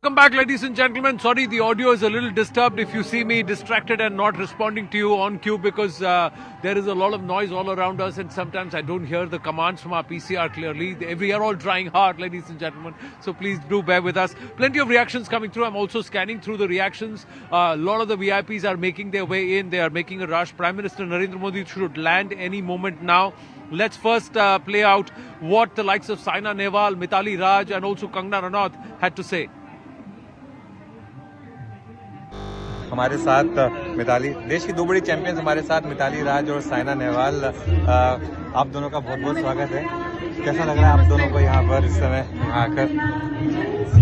Welcome back, ladies and gentlemen. Sorry, the audio is a little disturbed if you see me distracted and not responding to you on cue because there is a lot of noise all around us and sometimes I don't hear the commands from our PCR clearly. We are all trying hard, ladies and gentlemen. So please do bear with us. Plenty of reactions coming through. I'm also scanning through the reactions. A lot of the VIPs are making their way in. They are making a rush. Prime Minister Narendra Modi should land any moment now. Let's first play out what the likes of Saina Nehwal, Mithali Raj and also Kangana Ranaut had to say. हमारे साथ मिताली, देश की दो बड़ी champions हमारे साथ मिताली राज और साइना नेहवाल, आप दोनों का बहुत बहुत स्वागत है। कैसा लग रहा है आप दोनों को यहाँ पर इस समय आकर?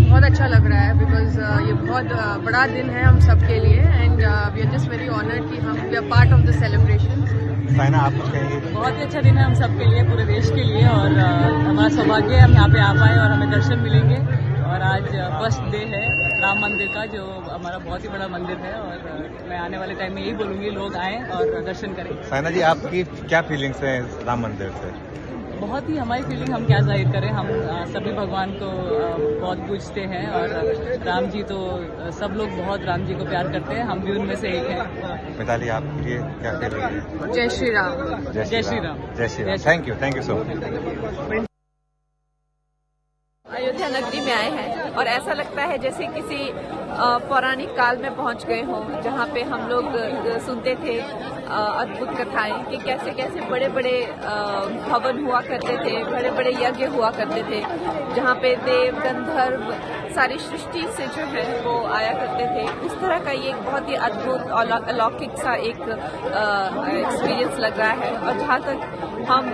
बहुत अच्छा लग रहा है बिकॉज ये बहुत बड़ा दिन है हम सब के लिए and we are just very honoured कि हम we are part of the celebration. Saina, आप कुछ कहेंगे? बहुत ही अच्छा दिन है हम सब के लिए, पूरे देश के लिए, और हमारा सौभाग्य है हम यहाँ पे आ पाए और हमें दर्शन मिलेंगे। और आज फर्स्ट डे है राम मंदिर का, जो हमारा बहुत ही बड़ा मंदिर है, और मैं आने वाले टाइम में यही बोलूंगी लोग आएं और दर्शन करें। साइना जी, आपकी क्या फीलिंग्स है राम मंदिर से? बहुत ही हमारी फीलिंग हम क्या जाहिर करें, हम सभी भगवान को बहुत पूजते हैं और राम जी तो सब लोग बहुत राम जी को प्यार करते हैं, हम भी उनमें से एक हैं। मिताली, आपकी क्या फीलिंग है? जय श्री राम। जय श्री राम। जय Shri Ram. Thank you so much. Ayodhya नगरी में आए हैं और ऐसा लगता है जैसे किसी पौराणिक काल में पहुंच गए हों, जहां पे हम लोग सुनते थे अद्भुत कथाएं कि कैसे कैसे बड़े बड़े भवन हुआ करते थे, बड़े बड़े यज्ञ हुआ करते थे, जहां पे देव गंधर्व सारी सृष्टि से जो है वो आया करते थे। उस तरह का ये एक बहुत ही अद्भुत और अलौकिक सा एक एक्सपीरियंस लग रहा है। और जहां तक हम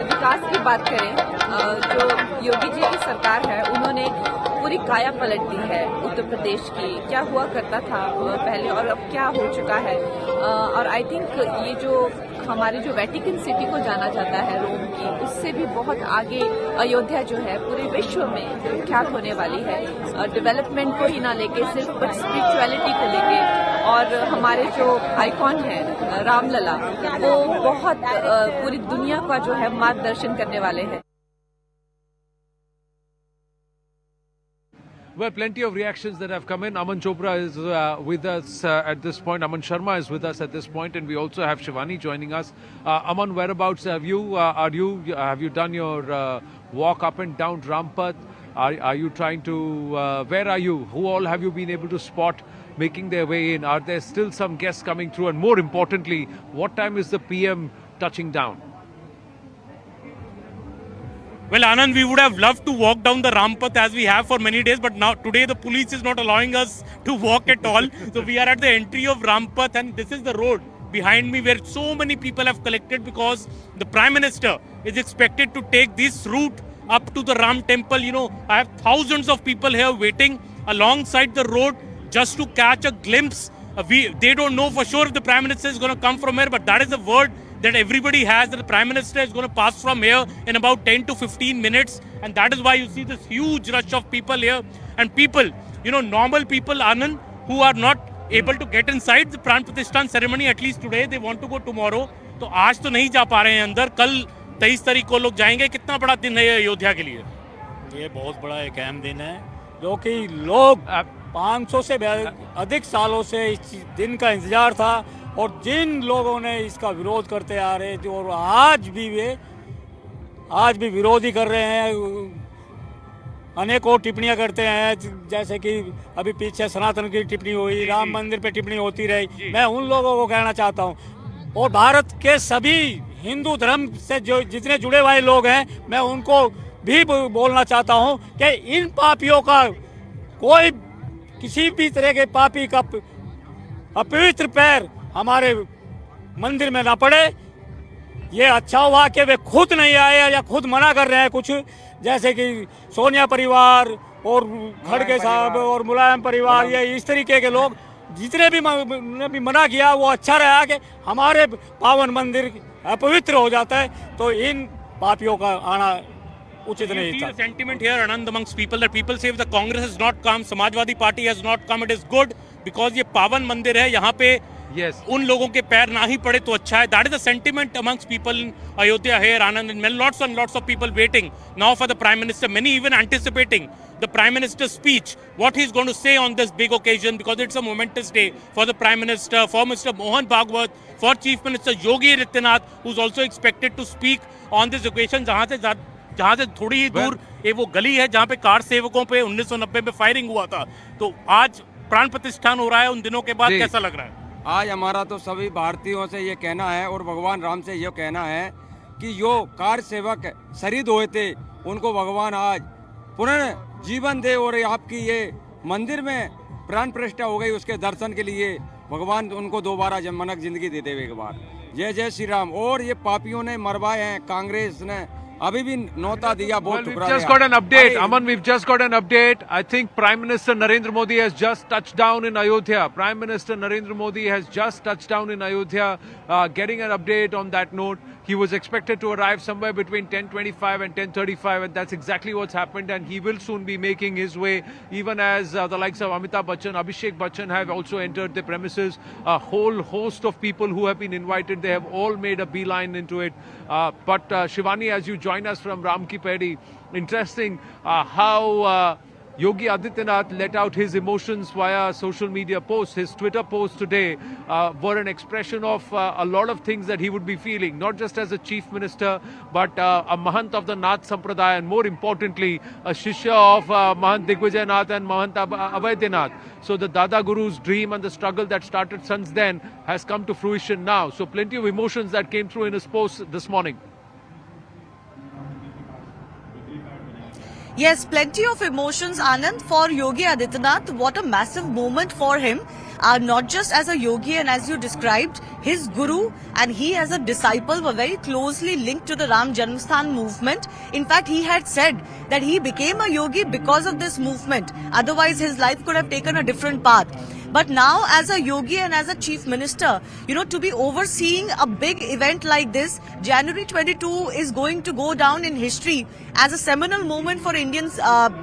विकास की बात करें, जो योगी जी की सरकार है उन्होंने पूरी काया पलट दी है उत्तर प्रदेश की। क्या हुआ करता था पहले और अब क्या हो चुका है। और आई थिंक ये जो हमारी जो वेटिकन सिटी को जाना जाता है रोम की, उससे भी बहुत आगे अयोध्या जो है पूरे विश्व में विख्यात होने वाली है। डेवलपमेंट को ही ना लेके सिर्फ बट स्पिरिचुअलिटी को लेके। और हमारे जो आइकॉन है रामलला, वो बहुत पूरी दुनिया का जो है मार्गदर्शन करने वाले हैं। Well, plenty of reactions that have come in. Aman Chopra is with us at this point. Aman Sharma is with us at this point, and we also have Shivani joining us. Aman, whereabouts have you done your walk up and down Rampath? Are you trying to? Where are you? Who all have you been able to spot making their way in? Are there still some guests coming through? And more importantly, what time is the PM touching down? Well, Anand, we would have loved to walk down the Rampath as we have for many days, but now today the police is not allowing us to walk at all. So we are at the entry of Rampath, and this is the road behind me where so many people have collected because the Prime Minister is expected to take this route up to the Ram temple. You know, I have thousands of people here waiting alongside the road just to catch a glimpse. They don't know for sure if the Prime Minister is going to come from here, but that is the word that everybody has, that the Prime Minister is going to pass from here in about 10 to 15 minutes. And that is why you see this huge rush of people here. And people, you know, normal people, Anand, who are not able to get inside the Pran Pratishtha ceremony, at least today, they want to go tomorrow. तो आज तो नहीं जा पा रहे हैं अंदर, कल 23 तारीख को लोग जाएंगे। कितना बड़ा दिन है ये अयोध्या के लिए? ये बहुत बड़ा एक अहम दिन है, जो कि लोग 500 से अधिक सालों से इस दिन का इंतजार था। और जिन लोगों ने इसका विरोध करते आ रहे थे और आज भी विरोध ही कर रहे हैं, अनेकों टिप्पणियां करते हैं, जैसे कि अभी पीछे सनातन की टिप्पणी हुई, राम मंदिर पे टिप्पणी होती रही। मैं उन लोगों को कहना चाहता हूं, और भारत के सभी हिंदू धर्म से जो जितने जुड़े हुए लोग हैं, मैं उनको भी बोलना चाहता हूं कि इन पापियों का कोई किसी भी तरह के पापी का अपवित्र पैर हमारे मंदिर में ना पड़े। ये अच्छा हुआ कि वे खुद नहीं आए या खुद मना कर रहे हैं कुछ, जैसे कि सोनिया परिवार और खड़गे साहब और मुलायम परिवार, ये इस तरीके के लोग जितने भी मना किया, वो अच्छा रहा कि हमारे पावन मंदिर अपवित्र हो जाता है, तो इन पापियों का आना उचित नहीं था। Sentiment here, Anand, amongst people, that people say if the Congress has not come, Samajwadi Party has not come, it is good because ये पावन मंदिर है, यहाँ पे Yes. उन लोगों के पैर ना ही पड़े तो अच्छा है. That is the sentiment amongst people in Ayodhya here, Anand, and lots and lots of people waiting now for the Prime Minister. Many even anticipating the Prime Minister's speech, what he's going to say on this big occasion, because it's a momentous day for the Prime Minister, for Mr. Mohan Bhagwat, for Chief Minister Yogi Adityanath, who's also expected to speak on this occasion. जहाँ से थोड़ी ही दूर ये वो गली है जहाँ पे कार सेवकों पे 1990 में फायरिंग हुआ था. तो आज प्राण प्रतिष्ठान हो रहा है उन दिनों के बाद. कैसा लग रहा है? आज हमारा तो सभी भारतीयों से ये कहना है और भगवान राम से ये कहना है कि जो कार सेवक शहीद हुए थे उनको भगवान आज पुनर्जीवन दे और आपकी ये मंदिर में प्राण प्रतिष्ठा हो गई उसके दर्शन के लिए भगवान उनको दोबारा जनमनक जिंदगी दे दे एक बार. जय जय श्री राम. और ये पापियों ने मरवाए हैं कांग्रेस ने अभी भी नौता दिया बहुत Well, we've just got an update. Aman, we've just got an update. I think Prime Minister Narendra Modi has just touched down in Ayodhya. Prime Minister Narendra Modi has just touched down in Ayodhya. Getting an update on that note. He was expected to arrive somewhere between 10:25 and 10:35, and that's exactly what's happened. And he will soon be making his way, even as the likes of Amitabh Bachchan, Abhishek Bachchan have also entered the premises. A whole host of people who have been invited, they have all made a beeline into it. But Shivani, as you join us from Ram Ki Pehdi, interesting how Yogi Adityanath let out his emotions via social media posts. His Twitter posts today were an expression of a lot of things that he would be feeling, not just as a chief minister, but a Mahant of the Nath Sampradaya, and more importantly, a Shishya of Mahant Digvijay Nath and Mahant Ayodhya Nath. So the Dada Guru's dream and the struggle that started since then has come to fruition now. So plenty of emotions that came through in his post this morning. Yes, plenty of emotions, Anand, for Yogi Adityanath. What a massive moment for him. Not just as a yogi and as you described, his guru and he as a disciple were very closely linked to the Ram Janmasthan movement. In fact, he had said that he became a yogi because of this movement. Otherwise, his life could have taken a different path. But now as a yogi and as a chief minister, to be overseeing a big event like this, January 22 is going to go down in history as a seminal moment for Indians,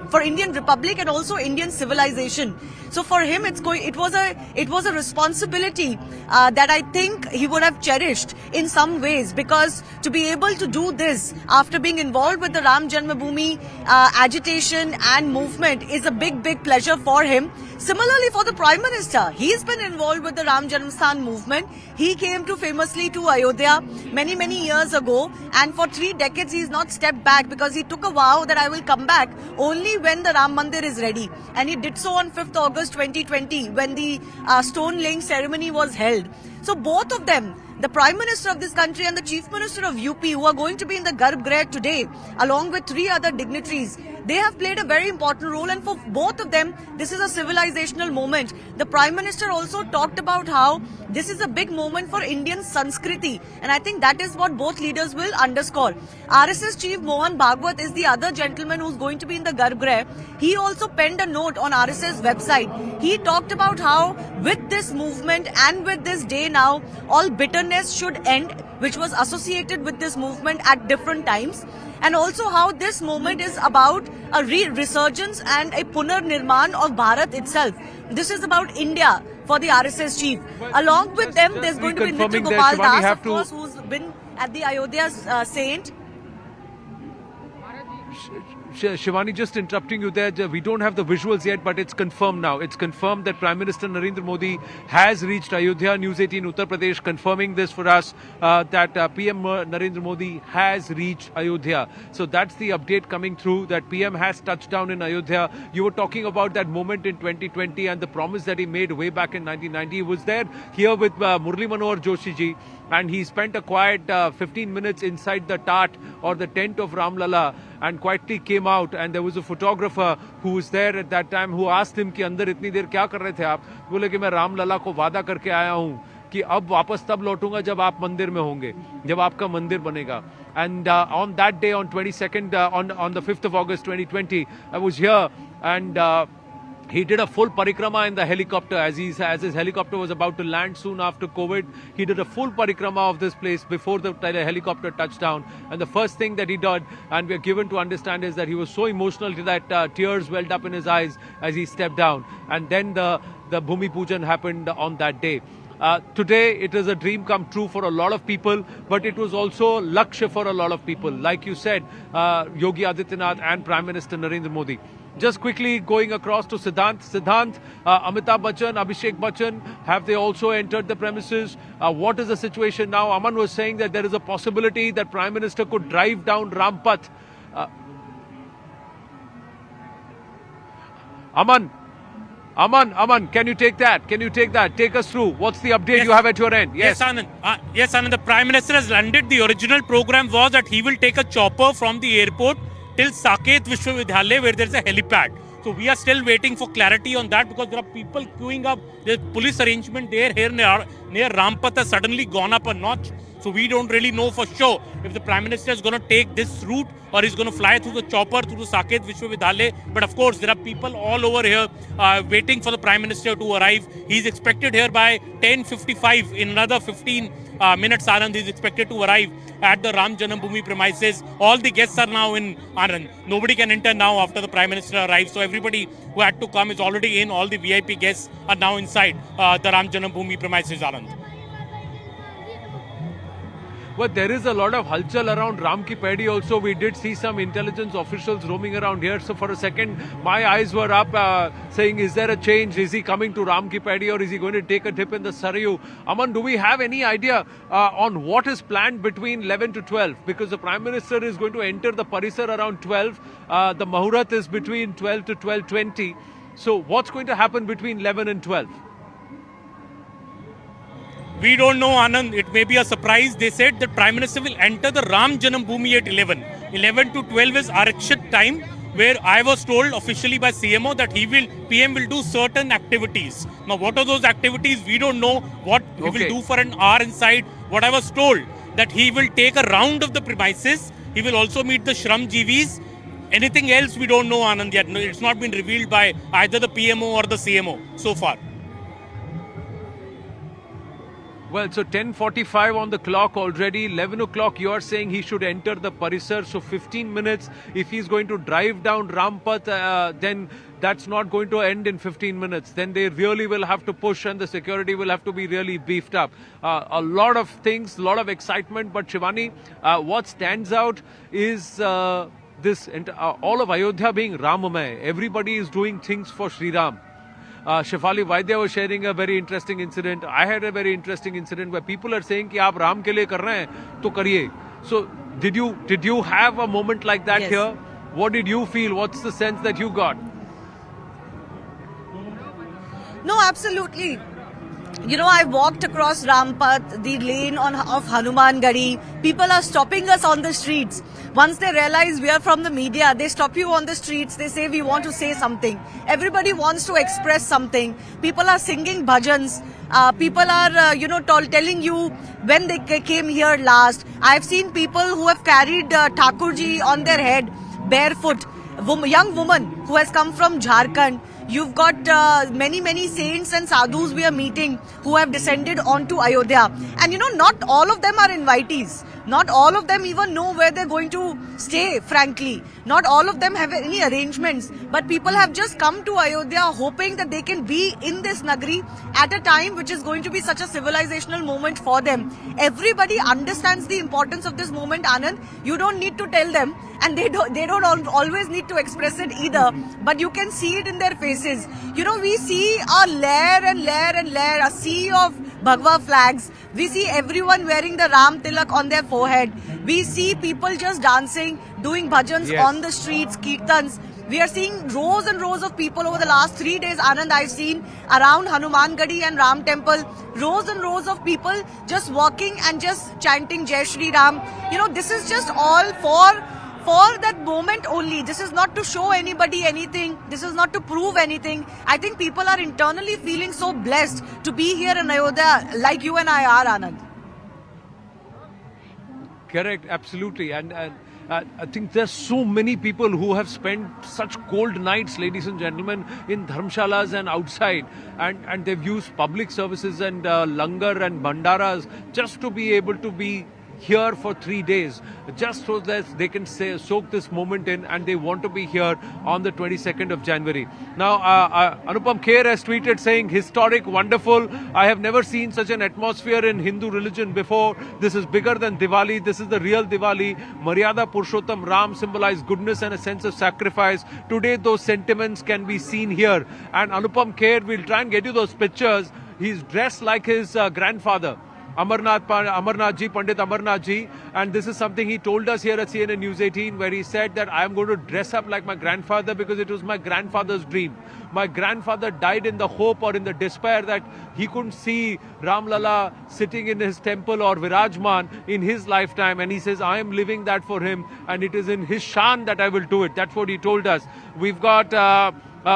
for Indian Republic and also Indian civilization. So for him, it was a responsibility that I think he would have cherished in some ways, because to be able to do this after being involved with the Ram Janmabhoomi agitation and movement is a big pleasure for him. Similarly, for the Prime Minister, he's been involved with the Ram Janmasthan movement. He came famously to Ayodhya many years ago, and for 3 decades he's not stepped back, because he took a vow that I will come back only when the Ram Mandir is ready. And he did so on 5th August 2020 when the stone laying ceremony was held. So both of them, the Prime Minister of this country and the Chief Minister of UP, who are going to be in the Garbh today, along with 3 other dignitaries, they have played a very important role, and for both of them, this is a civilizational moment. The Prime Minister also talked about how this is a big moment for Indian Sanskriti, and I think that is what both leaders will underscore. RSS Chief Mohan Bhagwat is the other gentleman who's going to be in the Garbh. He also penned a note on RSS website. He talked about how with this movement and with this day now, all bitterness should end, which was associated with this movement at different times. And also how this moment is about a resurgence and a Punarnirman of Bharat itself. This is about India for the RSS chief. Along with them, there's going to be Nitya Gopal Das, of course, who's been at the Ayodhya Saint. Shivani, just interrupting you there. We don't have the visuals yet, but it's confirmed now. It's confirmed that Prime Minister Narendra Modi has reached Ayodhya. News 18 Uttar Pradesh confirming this for us, that PM Narendra Modi has reached Ayodhya. So that's the update coming through, that PM has touched down in Ayodhya. You were talking about that moment in 2020 and the promise that he made way back in 1990. He was there here with Murli Manohar Joshi ji, and he spent a quiet 15 minutes inside the tat or the tent of Ram Lala and quietly came out, and there was a photographer who was there at that time who asked him कि अंदर इतनी देर क्या कर रहे थे आप? बोले कि मैं राम लला को वादा करके आया हूँ कि अब वापस तब लौटूंगा जब आप मंदिर में होंगे, जब आपका मंदिर बनेगा. And on that day, on 22nd, on the 5th of August 2020, I was here, and he did a full parikrama in the helicopter as his helicopter was about to land soon after COVID. He did a full parikrama of this place before the helicopter touched down. And the first thing that he did, and we are given to understand, is that he was so emotional that tears welled up in his eyes as he stepped down. And then the Bhumi Pujan happened on that day. Today, it is a dream come true for a lot of people, but it was also lakshya for a lot of people. Like you said, Yogi Adityanath and Prime Minister Narendra Modi. Just quickly going across to Siddhant. Siddhant, Amitabh Bachchan, Abhishek Bachchan, have they also entered the premises? What is the situation now? Aman was saying that there is a possibility that Prime Minister could drive down Rampath. Aman, can you take that? Take us through. What's the update you have at your end? Yes, Anand. Yes, Anand. The Prime Minister has landed. The original program was that he will take a chopper from the airport till Saket Vishwavidyalaya, where there is a helipad. So we are still waiting for clarity on that because there are people queuing up. The police arrangement there here near Rampath has suddenly gone up a notch. So we don't really know for sure if the Prime Minister is going to take this route or he's going to fly through the chopper through the Saket Vishwavidyalaya. But of course, there are people all over here waiting for the Prime Minister to arrive. He's expected here by 10:55. In another 15 minutes, Anand is expected to arrive at the Ram Janambhoomi premises. All the guests are now in Anand. Nobody can enter now after the Prime Minister arrives. So everybody who had to come is already in. All the VIP guests are now inside the Ram Janambhoomi premises, Anand. But there is a lot of halchal around Ram Ki Paidi also. We did see some intelligence officials roaming around here. So for a second, my eyes were up saying, is there a change? Is he coming to Ram Ki Paidi or is he going to take a dip in the Sarayu? Aman, do we have any idea on what is planned between 11 to 12? Because the Prime Minister is going to enter the Parisar around 12. The muhurta is between 12 to 12:20. So what's going to happen between 11 and 12? We don't know, Anand. It may be a surprise. They said that Prime Minister will enter the Ram Janambhoomi at 11. 11 to 12 is Arakshit time, where I was told officially by CMO that PM will do certain activities. Now, what are those activities? We don't know what he will do for an hour inside. What I was told, that he will take a round of the premises. He will also meet the Shram GVs. Anything else, we don't know, Anand, yet. No, it's not been revealed by either the PMO or the CMO so far. Well, so 10:45 on the clock already. 11 o'clock, you are saying he should enter the Parisar. So 15 minutes. If he's going to drive down Rampath, then that's not going to end in 15 minutes. Then they really will have to push and the security will have to be really beefed up. A lot of things, a lot of excitement. But Shivani, what stands out is this all of Ayodhya being Ramamay. Everybody is doing things for Shri Ram. Shefali Vaidya was sharing a very interesting incident. I had a very interesting incident where people are saying कि आप राम के लिए कर रहे हैं तो करिए. So did you have a moment like that here? What did you feel? What's the sense that you got? No, absolutely. You know, I walked across Rampath, the lane of Hanuman Gadi. People are stopping us on the streets. Once they realize we are from the media, they stop you on the streets. They say, we want to say something. Everybody wants to express something. People are singing bhajans. People are, telling you when they came here last. I've seen people who have carried Thakurji on their head, barefoot. Young woman who has come from Jharkhand. You've got many saints and sadhus we are meeting who have descended onto Ayodhya. And not all of them are invitees. Not all of them even know where they're going to stay, frankly. Not all of them have any arrangements. But people have just come to Ayodhya hoping that they can be in this Nagri at a time which is going to be such a civilizational moment for them. Everybody understands the importance of this moment, Anand. You don't need to tell them. And they don't always need to express it either. But you can see it in their faces. We see a layer, a sea of Bhagwa flags. We see everyone wearing the Ram Tilak on their forehead. We see people just dancing, doing bhajans on the streets, kirtans. We are seeing rows and rows of people over the last 3 days, Anand. I've seen around Hanuman Gadi and Ram Temple, rows and rows of people just walking and just chanting Jai Shri Ram. This is just all for that moment only. This is not to show anybody anything. This is not to prove anything. I think people are internally feeling so blessed to be here in Ayodhya like you and I are, Anand. Correct, absolutely. And I think there's so many people who have spent such cold nights, ladies and gentlemen, in dharmshalas and outside. And they've used public services and langar and bhandaras just to be able to be here for 3 days, just so that they can soak this moment in, and they want to be here on the 22nd of January. Now, Anupam Kher has tweeted saying, historic, wonderful. I have never seen such an atmosphere in Hindu religion before. This is bigger than Diwali. This is the real Diwali. Maryada Purushottam Ram symbolized goodness and a sense of sacrifice. Today, those sentiments can be seen here. And Anupam Kher, we'll try and get you those pictures. He's dressed like his grandfather, Amarnath ji, Pandit Amarnath ji, and this is something he told us here at CNN News 18, where he said that I am going to dress up like my grandfather because it was my grandfather's dream. My grandfather died in the hope or in the despair that he couldn't see Ram Lala sitting in his temple or Virajman in his lifetime, and he says I am living that for him, and it is in his shan that I will do it. That's what he told us. We've got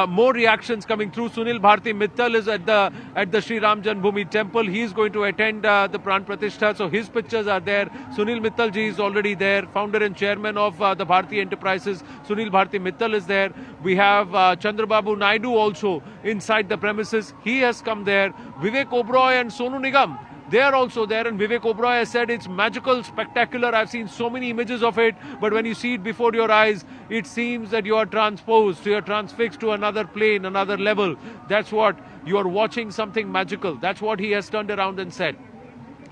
more reactions coming through. Sunil Bharti Mittal is at the Shri Ram Janmabhoomi temple. He is going to attend the Pran Pratishtha, so his pictures are there. Sunil Mittal ji is already there, founder and chairman of the Bharti Enterprises. Sunil Bharti Mittal is there. We have Chandrababu Naidu also inside the premises. He has come there. Vivek Oberoi and Sonu Nigam, they are also there, and Vivek Oberoi has said it's magical, spectacular. I've seen so many images of it, but when you see it before your eyes, it seems that you are transposed, you are transfixed to another plane, another level. That's what, you are watching something magical. That's what he has turned around and said.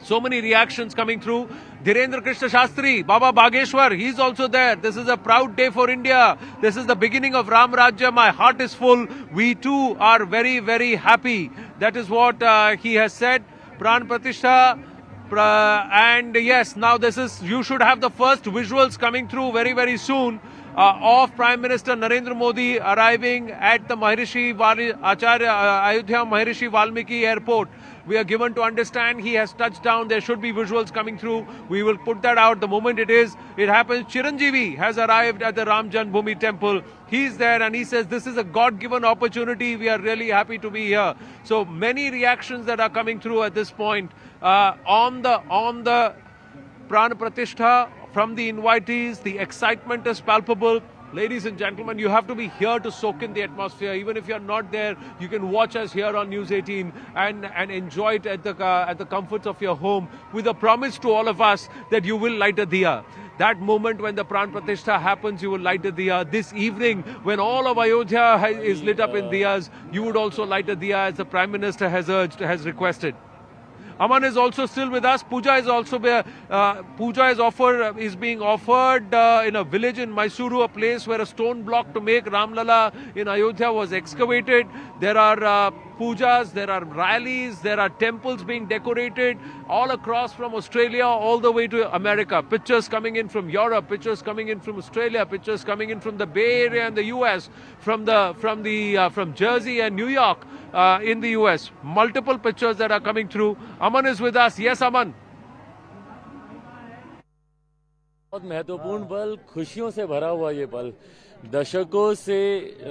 So many reactions coming through. Dhirendra Krishna Shastri, Baba Bageshwar, he's also there. This is a proud day for India. This is the beginning of Ram Rajya. My heart is full. We too are very, very happy. That is what he has said. Pran Pratishtha, and yes, now this is, you should have the first visuals coming through very, very soon of Prime Minister Narendra Modi arriving at the Ayodhya Maharishi Valmiki Airport. We are given to understand he has touched down. There should be visuals coming through. We will put that out the moment it happens. Chiranjeevi has arrived at the Ram Janmabhoomi temple. He's there and he says this is a God-given opportunity. We are really happy to be here. So many reactions that are coming through at this point on the Pran Pratishtha from the invitees. The excitement is palpable. Ladies and gentlemen, you have to be here to soak in the atmosphere. Even if you're not there, you can watch us here on News 18 and enjoy it at the comforts of your home, with a promise to all of us that you will light a diya. That moment when the Pran Pratishtha happens, you will light a diya. This evening, when all of Ayodhya is lit up in diyas, you would also light a diya, as the Prime Minister has urged, has requested. Aman is also still with us. Puja is also is being offered in a village in Mysuru, a place where a stone block to make Ram Lala in Ayodhya was excavated. There are pujas, there are rallies, there are temples being decorated all across from Australia all the way to America. Pictures coming in from Europe, pictures coming in from Australia, pictures coming in from the Bay Area and the US, from Jersey and New York in the US. Multiple pictures that are coming through. Aman is with us. Yes, Aman. बहुत महत्वपूर्ण पल, खुशियों से भरा हुआ ये पल, दशकों से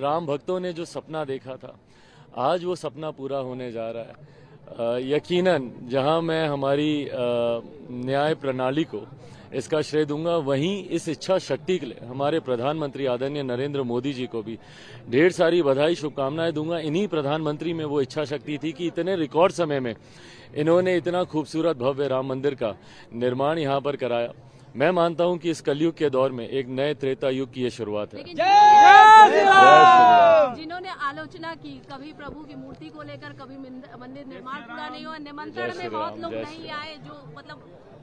राम भक्तों ने जो सपना देखा था, आज वो सपना पूरा होने जा रहा है। यकीनन जहां मैं हमारी न्याय प्रणाली को इसका श्रेय दूंगा, वहीं इस इच्छा शक्ति के लिए हमारे प्रधानमंत्री आदरणीय नरेंद्र मोदी जी को भी ढेर सारी बधाई, शुभकामनाएं दूंगा। इन्हीं प्रधानमंत्री में वो इच्छा शक्ति थी कि इतने रिकॉर्ड समय में इन्होंने इतना खूबसूरत भव्य राम मंदिर का निर्माण यहाँ पर कराया। मैं मानता हूं कि इस कलयुग के दौर में एक नए त्रेता युग की ये शुरुआत है। जिन्होंने आलोचना की कभी प्रभु की मूर्ति को लेकर, कभी मंदिर निर्माण पूरा नहीं हुआ, निमंत्रण में बहुत लोग नहीं आए, जो मतलब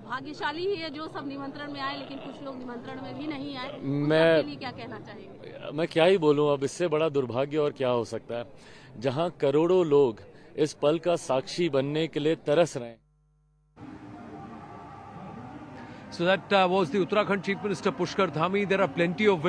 भाग्यशाली ही है जो सब निमंत्रण में आए, लेकिन कुछ लोग निमंत्रण में भी नहीं आए। मैं क्या कहना चाहेंगे? मैं क्या ही बोलूं, अब इससे बड़ा दुर्भाग्य और क्या हो सकता है, जहां करोड़ों लोग इस पल का साक्षी बनने के लिए तरस रहे हैं। So that was the Uttarakhand Chief Minister Pushkar Dhami. There are plenty of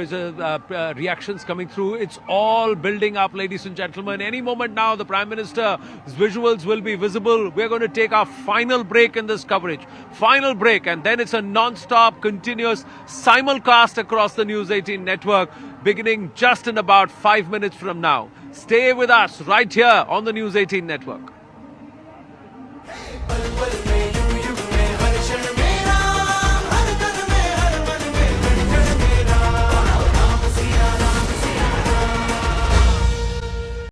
reactions coming through. It's all building up, ladies and gentlemen. Any moment now, the Prime Minister's visuals will be visible. We're going to take our final break in this coverage. Final break, and then it's a non-stop, continuous simulcast across the News 18 network, beginning just in about 5 minutes from now. Stay with us right here on the News 18 network.